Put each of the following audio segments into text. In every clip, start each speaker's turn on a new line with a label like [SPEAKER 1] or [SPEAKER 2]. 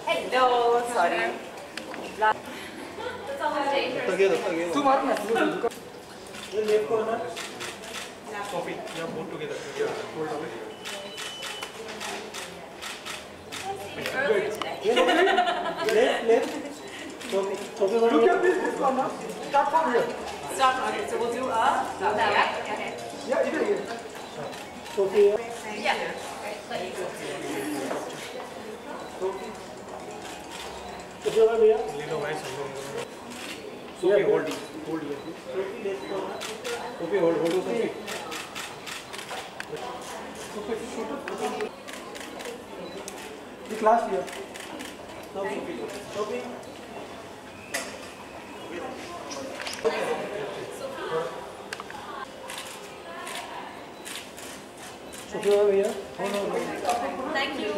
[SPEAKER 1] Hello, sorry. That's always dangerous.
[SPEAKER 2] Two more. Left corner. Sophie, you are both together. Hold away.
[SPEAKER 1] Earlier today.
[SPEAKER 2] Left. Sophie, look at this corner. Start from here.
[SPEAKER 1] Stop. Okay, so we'll do up. Stop that way. Okay.
[SPEAKER 2] Yeah, here. Sophie.
[SPEAKER 1] Yeah.
[SPEAKER 2] Sophie, over here.
[SPEAKER 3] Sophie, hold it.
[SPEAKER 2] Hold here. Sophie, left corner. Sophie, hold Sophie. Sophie, the class here. Sophie. Sophie. Sophie, over here.
[SPEAKER 1] Thank you.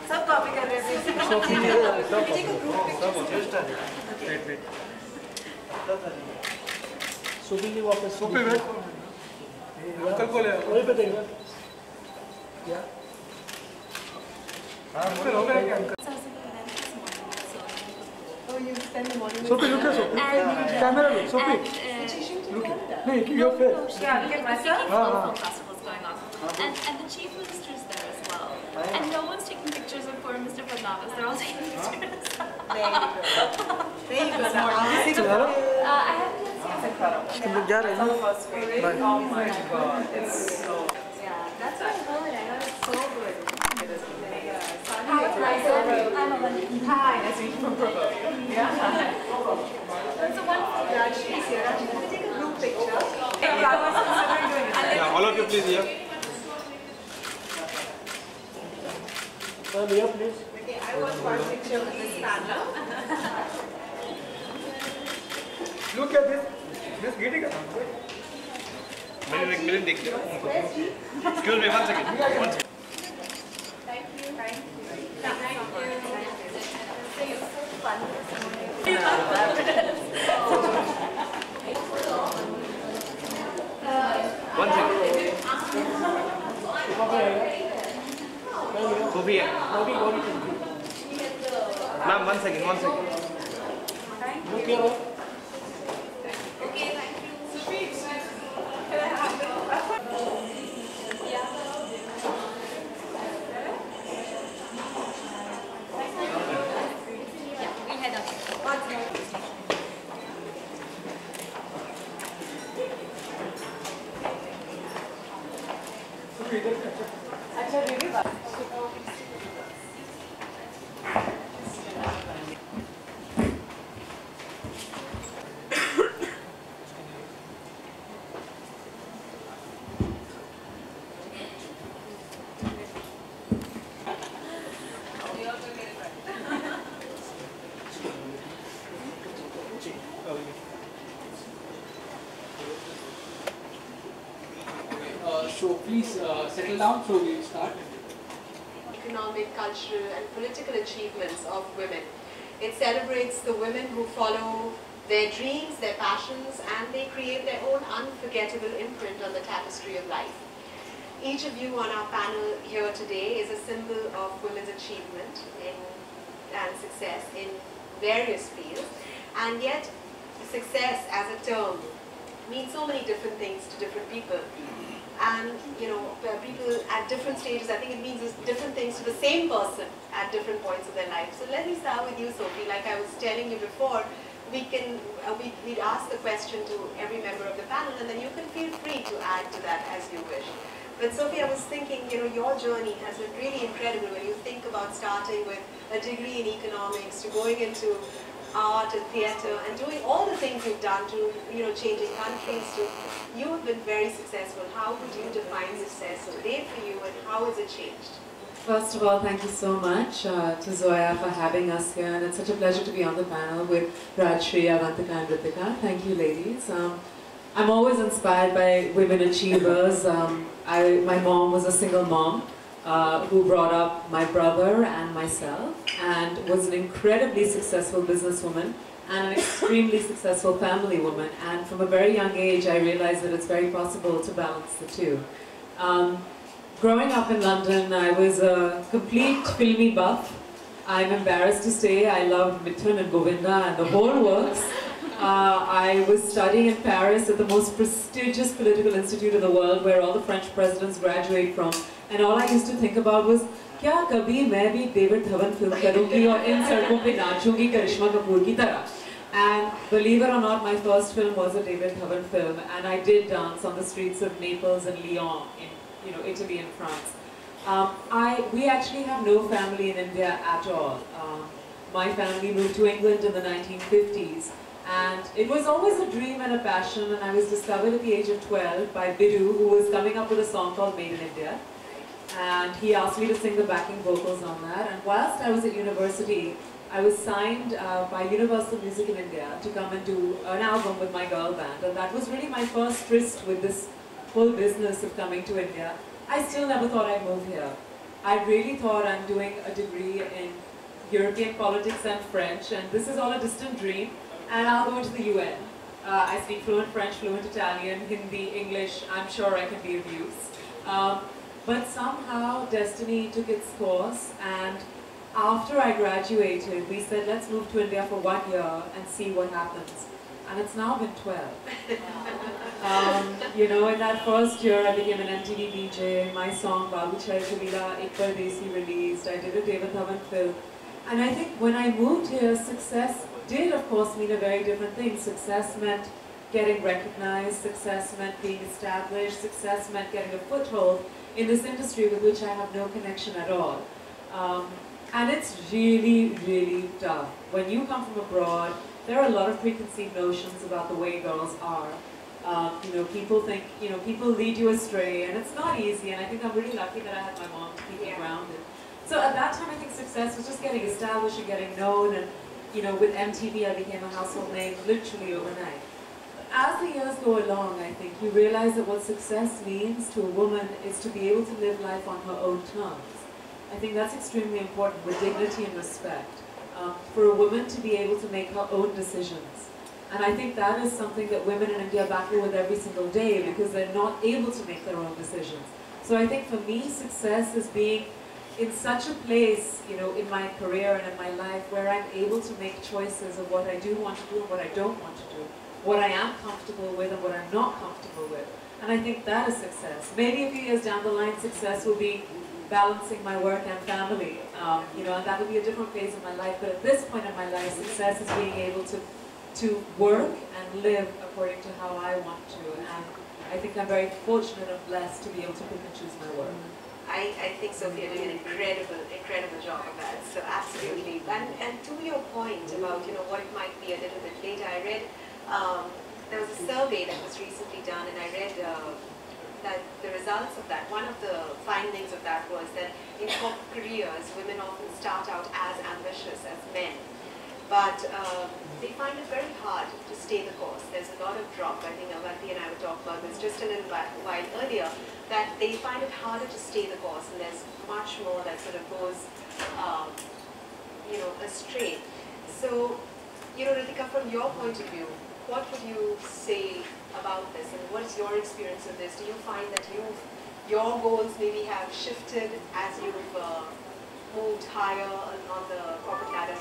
[SPEAKER 1] सब copy कर रहे हैं
[SPEAKER 3] Wait.
[SPEAKER 2] Sophie की वापस
[SPEAKER 3] Sophie, wait. Uncle को ले आओ।
[SPEAKER 2] वहीं पे देखना क्या
[SPEAKER 3] अंकल हो गया क्या uncle?
[SPEAKER 2] Sophie, look at Sophie. Camera look, Sophie. Look. Hey, your face.
[SPEAKER 1] Yeah, look at myself.
[SPEAKER 4] Film festivals going on, and the chief minister is there as well. And no one's taking pictures of poor Mr. Fadnavis. They're all taking pictures.
[SPEAKER 1] There you go.
[SPEAKER 4] I haven't yet seen it.
[SPEAKER 1] Incredible.
[SPEAKER 2] जा रहे हैं
[SPEAKER 1] Oh my God, it's so. Yeah, that's what I heard. I heard it's so good. Hi, I'm Avanti. Hi, nice to meet you from Provo. Yeah. That's a wonderful judge. She's here. Can we take a group picture? I was considering doing it.
[SPEAKER 3] Yeah, all of you please here.
[SPEAKER 2] Here, please.
[SPEAKER 1] Okay, I want one picture with this panel.
[SPEAKER 3] Look at this. This getting up. Minute देख ले. Excuse me, 1 second. 1 second.
[SPEAKER 1] Thank you. Thank you. Thank you. It's so fun.
[SPEAKER 3] One second. Sophie. Ma'am, 1 second.
[SPEAKER 2] Look here.
[SPEAKER 1] Okay, thank you. Sophie, can I have it?
[SPEAKER 4] We head up.
[SPEAKER 1] अच्छा really बात
[SPEAKER 5] So please settle down, so we'll start.
[SPEAKER 6] Economic, cultural and political achievements of women. It celebrates the women who follow their dreams, their passions, and they create their own unforgettable imprint on the tapestry of life. Each of you on our panel here today is a symbol of women's achievement and success in various fields, and yet success as a term means so many different things to different people. And people at different stages, I think it means different things to the same person at different points of their life. So let me start with you, Sophie. Like I was telling you before, we'd ask the question to every member of the panel, and then you can feel free to add to that as you wish. But Sophie, I was thinking, your journey has been really incredible when you think about starting with a degree in economics to going into art and theatre and doing all the things you've done to, changing countries to, you have been very successful. How would you define success today for you, and how has it changed?
[SPEAKER 7] First of all, thank you so much to Zoya for having us here, and it's such a pleasure to be on the panel with Rajshri, Avantika and Ritika. Thank you, ladies. I'm always inspired by women achievers. My mom was a single mom who brought up my brother and myself, and was an incredibly successful businesswoman and an extremely successful family woman. And from a very young age, I realized that it's very possible to balance the two. Growing up in London, I was a complete filmy buff. I'm embarrassed to say I loved Mithun and Govinda and the whole works. I was studying in Paris at the most prestigious political institute of the world, where all the French presidents graduate from. And all I used to think about was, क्या कभी मैं भी David Dhawan film करूँगी और इन सड़कों पे नाचूँगी करिश्मा कपूर की तरह. And believe it or not, my first film was a David Dhawan film, and I did dance on the streets of Naples and Lyon in Italy and France. We actually have no family in India at all. My family moved to England in the 1950s, and it was always a dream and a passion, and I was discovered at the age of 12 by Bidu, who was coming up with a song called Made in India. And he asked me to sing the backing vocals on that, and whilst I was at university, I was signed by Universal Music in India to come and do an album with my girl band, and that was really my first tryst with this whole business of coming to India. I still never thought I'd move here. I really thought I'm doing a degree in European politics and French, and this is all a distant dream, and I'll go to the UN. I speak fluent French, fluent Italian, Hindi, English. I'm sure I can be of use. But somehow destiny took its course, and after I graduated, we said, let's move to India for 1 year and see what happens. And it's now been 12. In that first year, I became an MTV DJ. My song, Babu Chai Kabila, Ek Pardesi released. I did a David Dhawan film. And I think when I moved here, success did, of course, mean a very different thing. Success meant getting recognized. Success meant being established. Success meant getting a foothold in this industry with which I have no connection at all. And it's really, really tough. When you come from abroad, there are a lot of preconceived notions about the way girls are. People think, people lead you astray, and it's not easy, and I think I'm really lucky that I had my mom to keep me grounded. So at that time, I think success was just getting established and getting known, and with MTV, I became a household name literally overnight. As the years go along, I think, you realize that what success means to a woman is to be able to live life on her own terms. I think that's extremely important, with dignity and respect. For a woman to be able to make her own decisions. And I think that is something that women in India battle with every single day, because they're not able to make their own decisions. So I think for me, success is being in such a place, in my career and in my life, where I'm able to make choices of what I do want to do and what I don't want to do, what I am comfortable with and what I'm not comfortable with. And I think that is success. Maybe a few years down the line, success will be balancing my work and family, and that would be a different phase of my life. But at this point in my life, success is being able to work and live according to how I want to. And I think I'm very fortunate and blessed to be able to pick and choose my work.
[SPEAKER 6] I think Sophie, you're doing an incredible job of that. So absolutely. And to your point about what it might be a little bit later, I read there was a survey that was recently done, and I read that the results of that, one of the findings of that was that in corporate careers, women often start out as ambitious as men, but they find it very hard to stay the course. There's a lot of drop. I think Avanti and I were talking about this just a little while earlier, that they find it harder to stay the course, and there's much more that sort of goes, astray. So, Ritika, from your point of view, what would you say about this, and what is your experience of this? Do you find that your goals maybe have shifted as you've moved higher on the corporate ladder?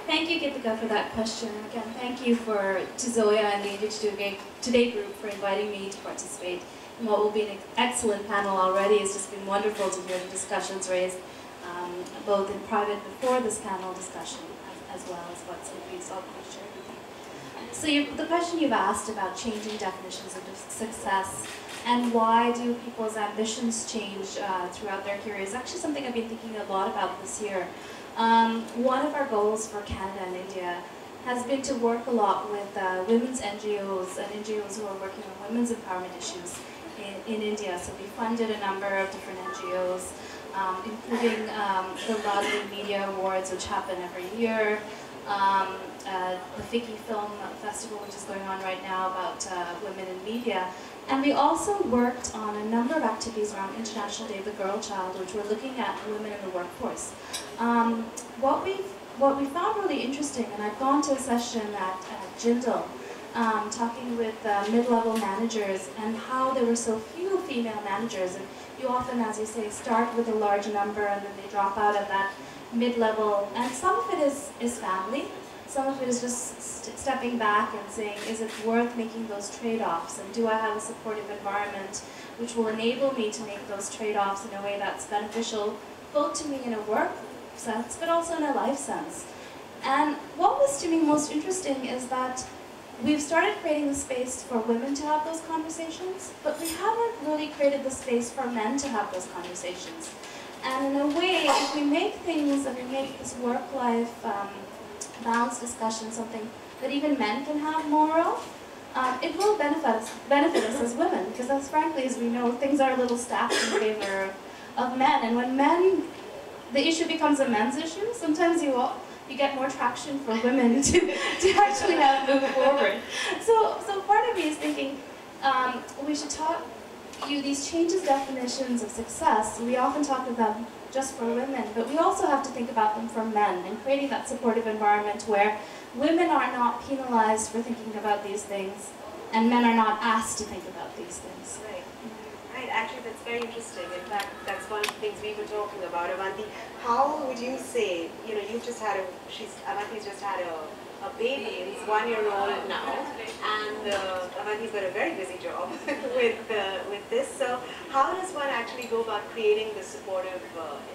[SPEAKER 4] Thank you, Gitika, for that question. Again, thank you to Zoya and the Engage Today group for inviting me to participate in what will be an excellent panel already. It's just been wonderful to hear the discussions raised, both in private before this panel discussion, as well as what Sophie's already shared with you. So the question you've asked about changing definitions of success and why do people's ambitions change throughout their careers is actually something I've been thinking a lot about this year. One of our goals for Canada and India has been to work a lot with women's NGOs and NGOs who are working on women's empowerment issues in India. So we funded a number of different NGOs including the Lottery Media Awards, which happen every year, the Fiki Film Festival, which is going on right now about women in media. And we also worked on a number of activities around International Day of the Girl Child, which were looking at women in the workforce. What we found really interesting, and I've gone to a session at Jindal, talking with mid-level managers and how there were so few female managers. And you often, as you say, start with a large number and then they drop out at that mid-level. And some of it is family. Some of it is just stepping back and saying, is it worth making those trade-offs? And do I have a supportive environment which will enable me to make those trade-offs in a way that's beneficial both to me in a work sense, but also in a life sense? And what was to me most interesting is that we've started creating the space for women to have those conversations, but we haven't really created the space for men to have those conversations. And in a way, if we make things and we make this work-life balance discussion something that even men can have more of, it will benefit us as women, because as frankly as we know, things are a little stacked in favor of men. And when the issue becomes a men's issue, sometimes you get more traction for women to actually have move forward. So part of me is thinking we should talk these changes definitions of success. We often talk of them just for women, but we also have to think about them for men and creating that supportive environment where women are not penalized for thinking about these things and men are not asked to think about these things.
[SPEAKER 6] Right. Right, actually that's very interesting. In fact, that's one of the things we were talking about. Avanti, how would you say, you've just had Avanti's just had a baby, he's 1 year old now, and Avanti's got a very busy job with this. So how does one actually go about creating the supportive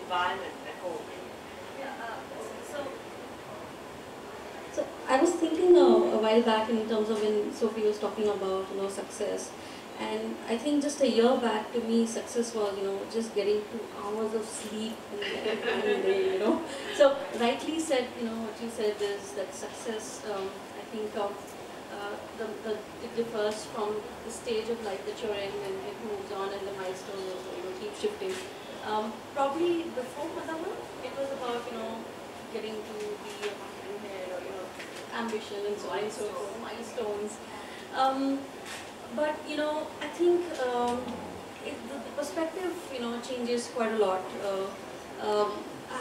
[SPEAKER 6] environment at home?
[SPEAKER 8] So I was thinking a while back in terms of when Sophie was talking about success, and I think just a year back to me success was just getting 2 hours of sleep in the day. So rightly said, what you said is that success, I think it differs from the stage of life that you're in, and it moves on, and the milestones also keep shifting. Probably before motherhood, it was about getting to be a content head or ambition and so on and so forth, milestones. But I think the perspective changes quite a lot.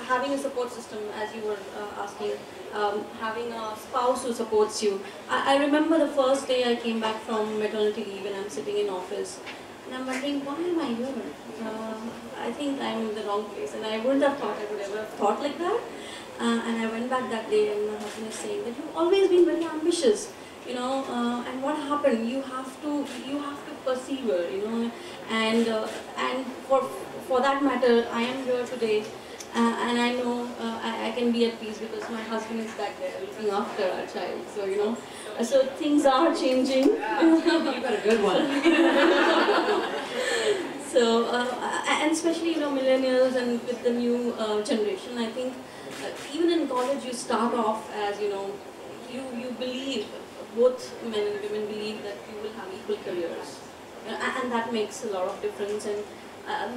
[SPEAKER 8] Having a support system, as you were asking, having a spouse who supports you. I remember the first day I came back from maternity leave and I'm sitting in office and I'm wondering, why am I here? I think I'm in the wrong place, and I wouldn't have thought I would ever have thought like that. And I went back that day and my husband is saying that you've always been very ambitious, and what happened? You have to persevere, and for that matter, I am here today, and I know I can be at peace because my husband is back there looking after our child. So so things are changing. You got a good one. So and especially millennials and with the new generation, I think even in college you start off as you believe, both men and women believe that you will have equal careers, and that makes a lot of difference, and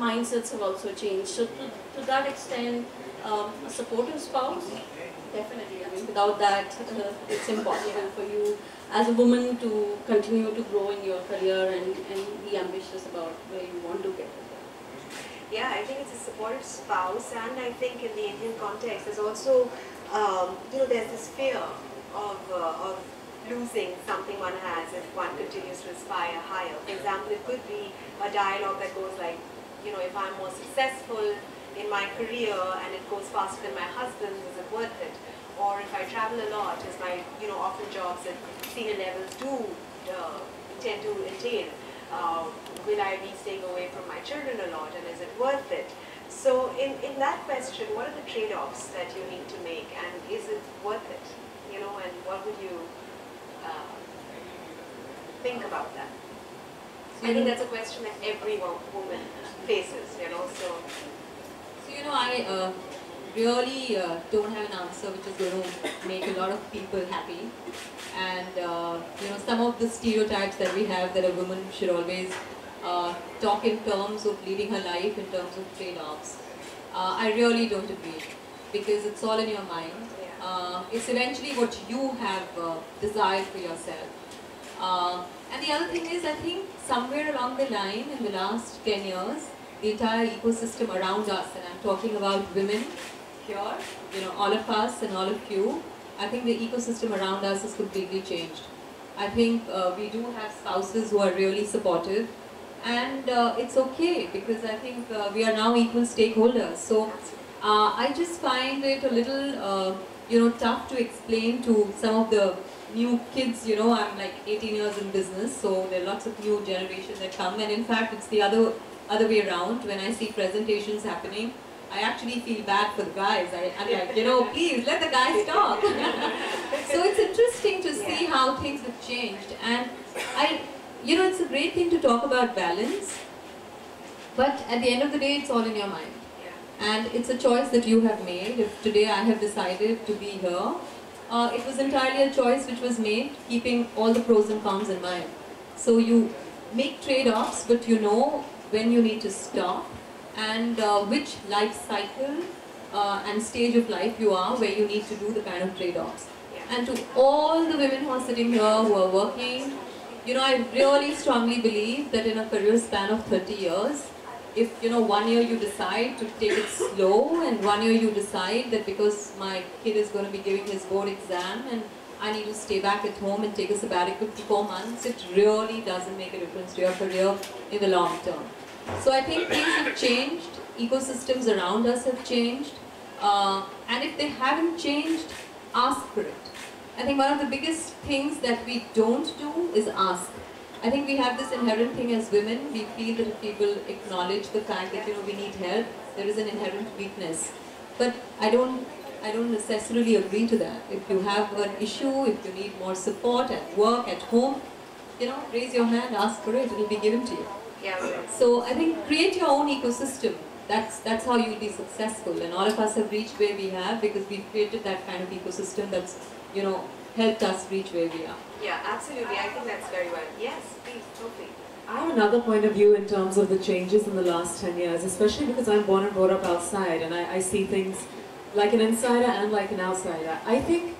[SPEAKER 8] mindsets have also changed. So to that extent, a supportive spouse, definitely. I mean, without that, it's impossible for you as a woman to continue to grow in your career and be ambitious about where you want to get.
[SPEAKER 6] Yeah, I think it's a supportive spouse, and I think in the Indian context, there's also, there's this fear of losing something one has if one continues to aspire higher. For example, it could be a dialogue that goes like, if I'm more successful in my career and it goes faster than my husband's, is it worth it? Or if I travel a lot, as my, often jobs at senior levels do tend to entail, will I be staying away from my children a lot, and is it worth it? So in that question, what are the trade-offs that you need to make, and is it worth it? And what would you think about that? I think that's a question that every woman faces, so.
[SPEAKER 8] So, I really don't have an answer which is going to make a lot of people happy. And, some of the stereotypes that we have, that a woman should always talk in terms of leading her life, in terms of trade-offs.
[SPEAKER 9] I really don't agree, because it's all in your mind. It's eventually what you have desired for yourself. And the other thing is, I think somewhere along the line in the last 10 years, the entire ecosystem around us, and I'm talking about women here, you know, all of us and all of you, I think the ecosystem around us has completely changed. I think we do have spouses who are really supportive, and it's okay, because I think we are now equal stakeholders. So I just find it a little, you know, tough to explain to some of the new kids. You know, I'm like 18 years in business, so there are lots of new generations that come, and in fact it's the other way around. When I see presentations happening, I actually feel bad for the guys. I'm like, you know, please let the guys talk. So it's interesting to see how things have changed, and you know, it's a great thing to talk about balance, but at the end of the day, it's all in your mind. And it's a choice that you have made. If today I have decided to be here, it was entirely a choice which was made, keeping all the pros and cons in mind. So you make trade-offs, but you know when you need to stop, and which life cycle and stage of life you are where you need to do the kind of trade-offs. And to all the women who are sitting here, who are working, you know, I really strongly believe that in a career span of 30 years, if, you know, 1 year you decide to take it slow, and 1 year you decide that because my kid is going to be giving his board exam and I need to stay back at home and take a sabbatical for 4 months, it really doesn't make a difference to your career in the long term. So I think things have changed, ecosystems around us have changed, and if they haven't changed, ask for it. I think one of the biggest things that we don't do is ask. I think we have this inherent thing as women. We feel that if people acknowledge the fact that, you know, we need help, there is an inherent weakness. But I don't necessarily agree to that. If you have an issue, if you need more support at work, at home, you know, raise your hand, ask for it, it will be given to you. So I think create your own ecosystem. That's how you'll be successful. And all of us have reached where we have because we've created that kind of ecosystem that's, you know, helped us reach where we are.
[SPEAKER 6] Yeah, absolutely. I think that's very well. Yes, please, Sophie.
[SPEAKER 7] I have another point of view in terms of the changes in the last 10 years, especially because I'm born and brought up outside, and I see things like an insider and like an outsider. I think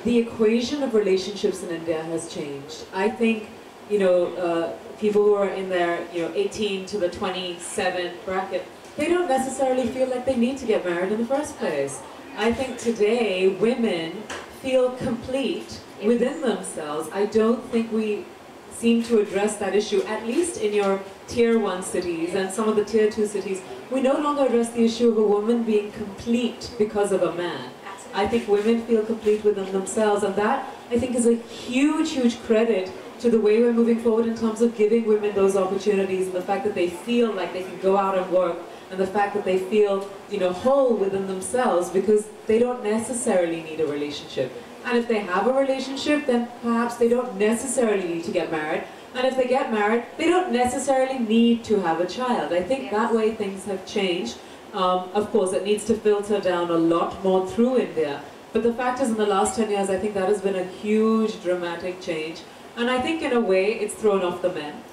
[SPEAKER 7] the equation of relationships in India has changed. I think, you know, people who are in their, you know, 18 to the 27 bracket, they don't necessarily feel like they need to get married in the first place. I think today women feel complete within themselves. I don't think we seem to address that issue, at least in your tier 1 cities and some of the tier 2 cities. We no longer address the issue of a woman being complete because of a man. I think women feel complete within themselves, and that, I think, is a huge, huge credit to the way we're moving forward in terms of giving women those opportunities, and the fact that they feel like they can go out and work, and the fact that they feel, you know, whole within themselves because they don't necessarily need a relationship. And if they have a relationship, then perhaps they don't necessarily need to get married. And if they get married, they don't necessarily need to have a child. I think that way things have changed. Of course, it needs to filter down a lot more through India. But the fact is, in the last 10 years, I think that has been a huge, dramatic change. And I think, in a way, it's thrown off the men.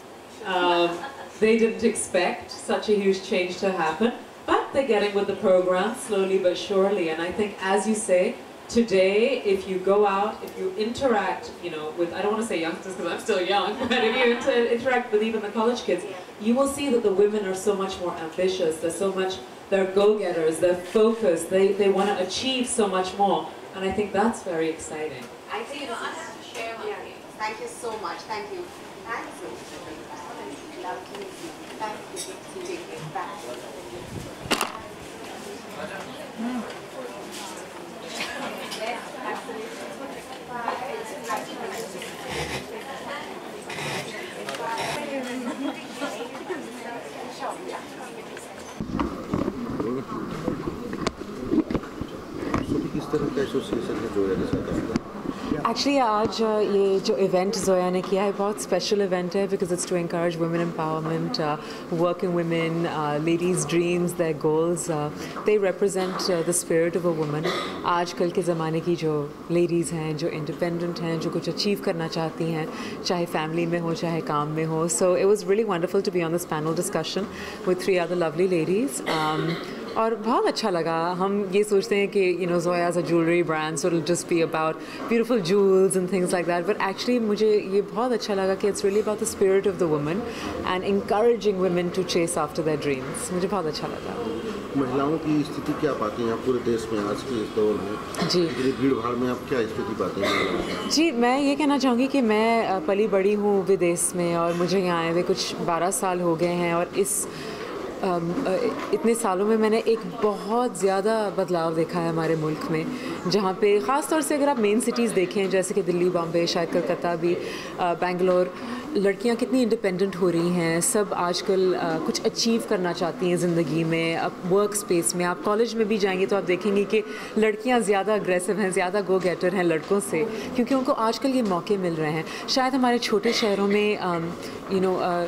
[SPEAKER 7] They didn't expect such a huge change to happen, but they're getting with the program slowly but surely. And I think, as you say, today, if you go out, if you interact, you know, with, I don't want to say youngsters because I'm still young, but if you interact with even the college kids, you will see that the women are so much more ambitious, they're go-getters, they're focused, they want to achieve so much more. And I think that's very exciting.
[SPEAKER 6] I think, you know, I have to share one thing. Thank you so much. Thank you. Thank you. Lovely. Thank you for taking it back. Yes, absolutely.
[SPEAKER 7] Actually, आज ये जो event Zoya ने किया है बहुत special event है because it's to encourage women empowerment, working women, ladies' dreams, their goals. They represent the spirit of a woman. आजकल के ज़माने की जो ladies हैं, जो independent हैं, जो कुछ achieve करना चाहती हैं, चाहे family में हो, चाहे काम में हो. So it was really wonderful to be on this panel discussion with 3 other lovely ladies. और बहुत अच्छा लगा. हम ये सोचते हैं कि Zoya is a jewelry brand, so it'll just be about beautiful jewels and things like that. But actually मुझे ये बहुत अच्छा लगा कि it's really about the spirit of the woman and encouraging women to chase after their dreams. मुझे बहुत अच्छा लगा.
[SPEAKER 10] महिलाओं की स्थिति क्या पाती हैं आप पूरे देश में आज के इस दौर में? जी. इतनी भीड़ भाड़ में आप क्या स्थिति पाते हैं?
[SPEAKER 7] जी, मैं ये कहना चाहूँगी कि मैं पली बड़ी हूँ विदेश में और मुझे यहाँ आए हुए कुछ 12 साल हो गए हैं और इतने सालों में मैंने एक बहुत ज़्यादा बदलाव देखा है हमारे मुल्क में, जहाँ पे ख़ास तौर से अगर आप मेन सिटीज़ देखें जैसे कि दिल्ली, बॉम्बे, शायद कलकत्ता भी, बेंगलोर, लड़कियाँ कितनी इंडिपेंडेंट हो रही हैं. सब आजकल कुछ अचीव करना चाहती हैं ज़िंदगी में. अब वर्क स्पेस में आप कॉलेज में भी जाएंगे तो आप देखेंगे कि लड़कियाँ ज़्यादा अग्रेसिव हैं, ज़्यादा गो गेटर हैं लड़कों से, क्योंकि उनको आजकल ये मौके मिल रहे हैं. शायद हमारे छोटे शहरों में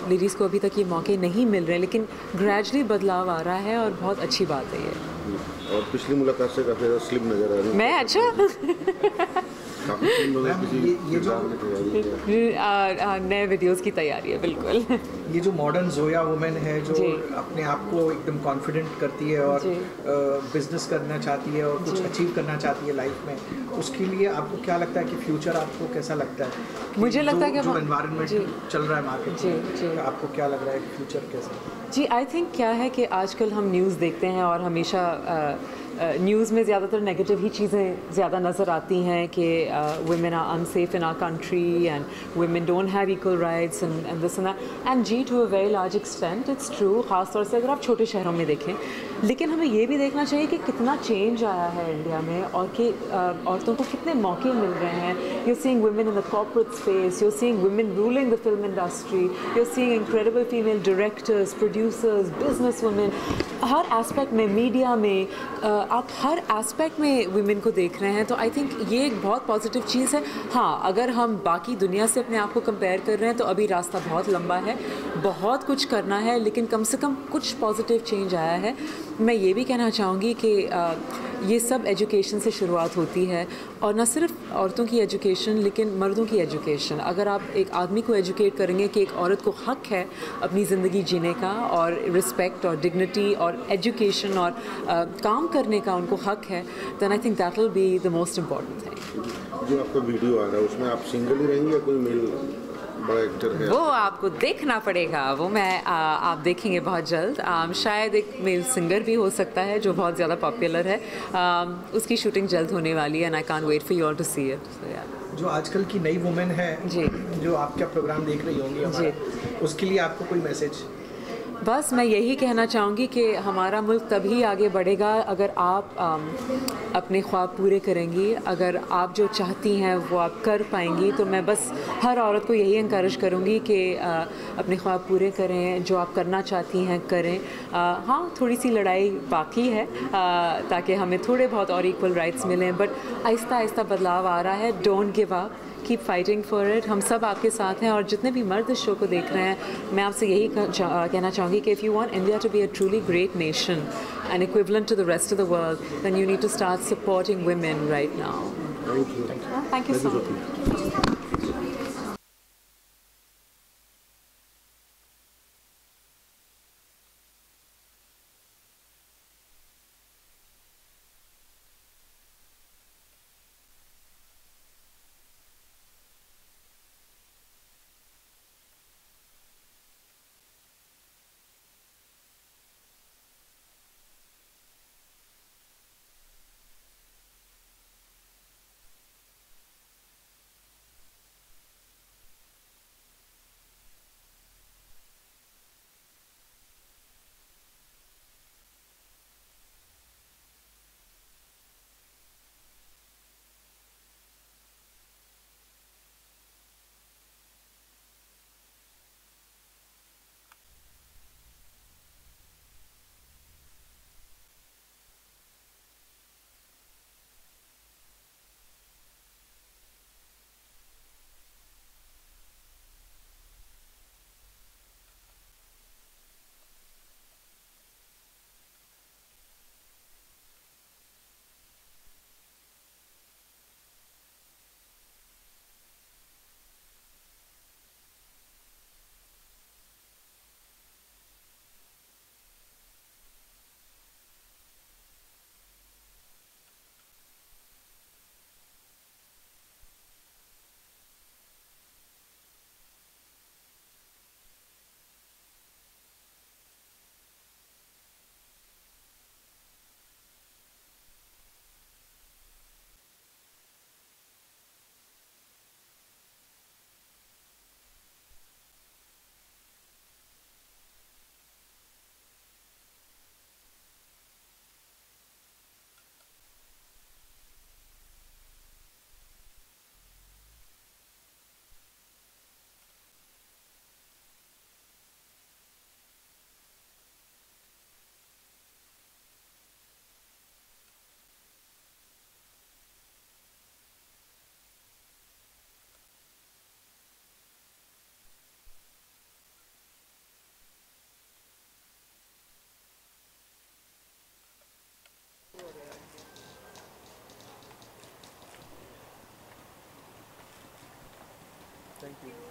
[SPEAKER 7] लेडीज़ को अभी तक ये मौके नहीं मिल रहे, लेकिन ग्रेजुअली बदलाव आ रहा है और बहुत अच्छी बात है ये.
[SPEAKER 10] और पिछली मुलाकात से काफ़ी स्लिम नज़र आ रही है.
[SPEAKER 7] मैं अच्छा
[SPEAKER 11] ये जो
[SPEAKER 7] नए वीडियोस की तैयारी है बिल्कुल.
[SPEAKER 11] ये जो मॉडर्न जोया वुमेन है जो अपने आप को एकदम कॉन्फिडेंट करती है और बिजनेस करना चाहती है और कुछ अचीव करना चाहती है लाइफ में, उसके लिए आपको क्या लगता है कि फ्यूचर आपको कैसा लगता है?
[SPEAKER 7] मुझे लगता है कि
[SPEAKER 11] जो एनवायरनमेंट चल रहा है मार्केट में, आपको क्या लग रहा है कि फ्यूचर कैसा?
[SPEAKER 7] जी, आई थिंक क्या है कि आजकल हम न्यूज़ देखते हैं और हमेशा न्यूज़ में ज़्यादातर नेगेटिव ही चीज़ें ज़्यादा नज़र आती हैं कि women are unsafe in our country and women don't have equal rights and this and that. And ji, to a very large extent it's true, ख़ास तौर से अगर आप छोटे शहरों में देखें. लेकिन हमें ये भी देखना चाहिए कि कितना चेंज आया है इंडिया में और कि औरतों को कितने मौके मिल रहे हैं. You're seeing women in the corporate space, you're seeing women ruling the film industry, you're seeing incredible female directors, producers, business women. Her aspect में, मीडिया में, आप हर एस्पेक्ट में वुमेन को देख रहे हैं, तो आई थिंक ये एक बहुत पॉजिटिव चीज़ है. हाँ, अगर हम बाकी दुनिया से अपने आप को कंपेयर कर रहे हैं तो अभी रास्ता बहुत लंबा है, बहुत कुछ करना है, लेकिन कम से कम कुछ पॉजिटिव चेंज आया है. मैं ये भी कहना चाहूँगी कि ये सब एजुकेशन से शुरुआत होती है, और न सिर्फ औरतों की एजुकेशन लेकिन मर्दों की एजुकेशन. अगर आप एक आदमी को एजुकेट करेंगे कि एक औरत को हक है अपनी ज़िंदगी जीने का और रिस्पेक्ट और डिग्निटी और एजुकेशन और काम करने का उनको हक है, then I think that will be the most important thing.
[SPEAKER 10] जो आपका वीडियो आ रहा है उसमें आप सिंगल ही रहेंगे या कोई मेल बड़ा एक्टर है?
[SPEAKER 7] वो आपको देखना पड़ेगा, वो आप देखेंगे बहुत जल्द. शायद एक मेल सिंगर भी हो सकता है जो बहुत ज़्यादा पॉपुलर है. उसकी शूटिंग जल्द होने वाली है and I can't wait for you all to see it.
[SPEAKER 11] जो आजकल की नई वुमेन है जी, जो आपका प्रोग्राम देख रही होंगी हमारा, उसके लिए आपको कोई मैसेज?
[SPEAKER 7] बस मैं यही कहना चाहूँगी कि हमारा मुल्क तभी आगे बढ़ेगा अगर आप अपने ख्वाब पूरे करेंगी. अगर आप जो चाहती हैं वो आप कर पाएंगी, तो मैं बस हर औरत को यही इनकरेज करूँगी कि अपने ख्वाब पूरे करें, जो आप करना चाहती हैं करें. हाँ, थोड़ी सी लड़ाई बाकी है ताकि हमें थोड़े बहुत और इक्वल राइट्स मिलें, बट आहिस्ता आहिस्ता बदलाव आ रहा है. Don't give up, keep fighting for it. हम सब आपके साथ हैं, और जितने भी मर्द इस शो को देख रहे हैं, मैं आपसे यही कहना चाहूँगी कि if you want India to be a truly great nation and equivalent to the rest of the world, then you need to start supporting women right now. Thank you so much.
[SPEAKER 11] Thank you.